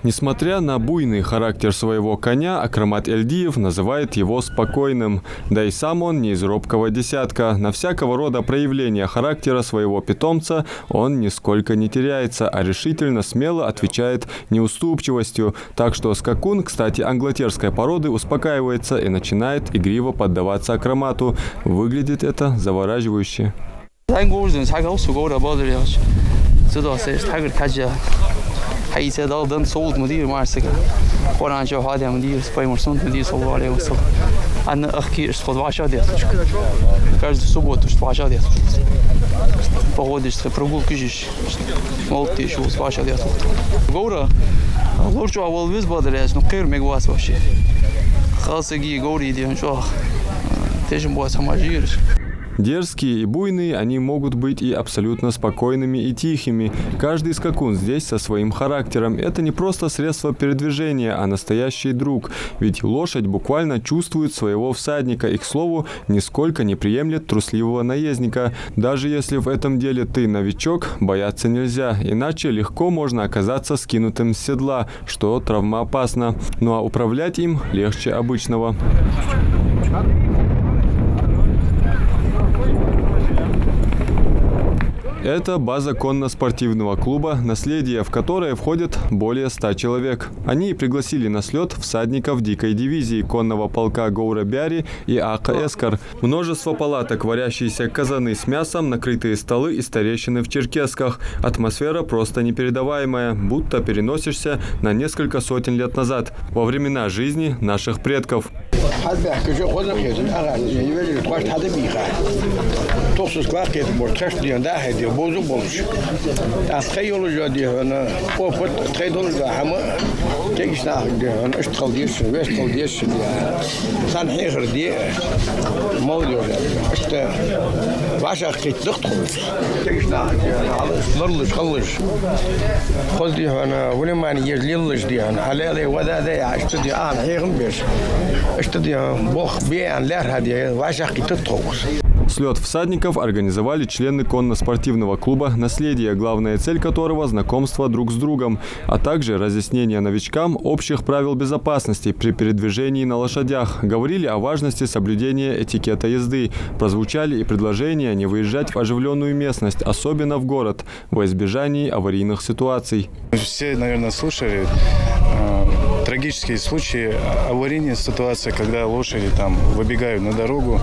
Несмотря на буйный характер своего коня, Акрамат Эльдиев называет его спокойным. Да и сам он не из робкого десятка. На всякого рода проявления характера своего питомца он нисколько не теряется, а решительно, смело отвечает неуступчивостью. Так что скакун, кстати, англотерской породы, успокаивается и начинает игриво поддаваться Акрамату. Выглядит это завораживающе. حي سيدا دن صوت مدير مارسك قرآن جو هذا مدير سباي مرسون مدير صلى الله عليه وسلم أنا أخكي استخد وعشا ديت каждый субботу что вача дет погодишь ты прогул кижиш молти что вача дет гора лучше авал виз бадряс но кир мегвас вообще хасаги гори ден что тежим бо самажириш. Дерзкие и буйные, они могут быть и абсолютно спокойными и тихими. Каждый скакун здесь со своим характером. Это не просто средство передвижения, а настоящий друг. Ведь лошадь буквально чувствует своего всадника и, к слову, нисколько не приемлет трусливого наездника. Даже если в этом деле ты новичок, бояться нельзя. Иначе легко можно оказаться скинутым с седла, что травмоопасно. Ну а управлять им легче обычного. Это база конно-спортивного клуба «Наследие», в которое входит более 100 человек. Они пригласили на слет всадников дикой дивизии конного полка Гоура-Бяри и Ака Эскар. Множество палаток, варящиеся казаны с мясом, накрытые столы и старейшины в черкесках. Атмосфера просто непередаваемая, будто переносишься на несколько сотен лет назад, во времена жизни наших предков. بوزو بولش أتخيلوا جدي أنا قفت تخيلوا جاهما تيجسنا أنا أشتغل ديش ويشتغل ديش كان حيخر دي موضوع أشت واش أخيت دكتور تيجسنا لرلش خلش خذ أنا ولا ما نيجليلش دي أنا على وذا ذا أشتدي أنا حيخم بيش أشتدي بوخ بيان لير هذه واش أخيت دكتور. Слет всадников организовали члены конно-спортивного клуба «Наследие», главная цель которого – знакомство друг с другом, а также разъяснение новичкам общих правил безопасности при передвижении на лошадях. Говорили о важности соблюдения этикета езды. Прозвучали и предложения не выезжать в оживленную местность, особенно в город, во избежании аварийных ситуаций. Все, наверное, слушали трагические случаи, аварийные ситуации, когда лошади там выбегают на дорогу.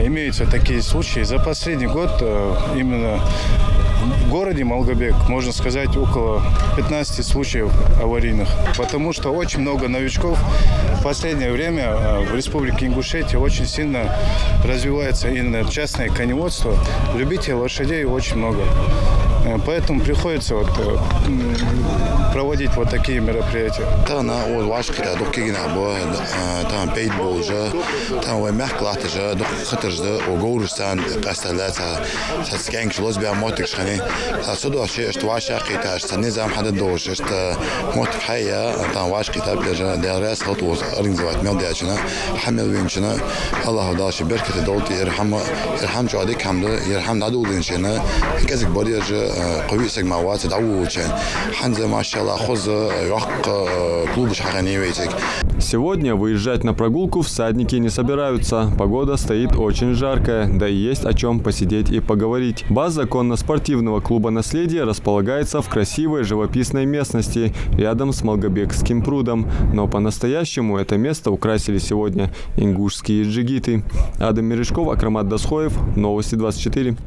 Имеются такие случаи. За последний год именно в городе Малгобек, можно сказать, около 15 случаев аварийных. Потому что очень много новичков в последнее время в Республике Ингушетия очень сильно развивается именно частное коневодство. Любителей лошадей очень много. Поэтому приходится проводить вот такие мероприятия. Сегодня выезжать на прогулку всадники не собираются. Погода стоит очень жаркая, да и есть о чем посидеть и поговорить. База конно-спортивного клуба «Наследие» располагается в красивой живописной местности рядом с Малгобекским прудом. Но по-настоящему это место украсили сегодня ингушские джигиты. Адам Мережков, Акрамат Дасхоев, Новости 24.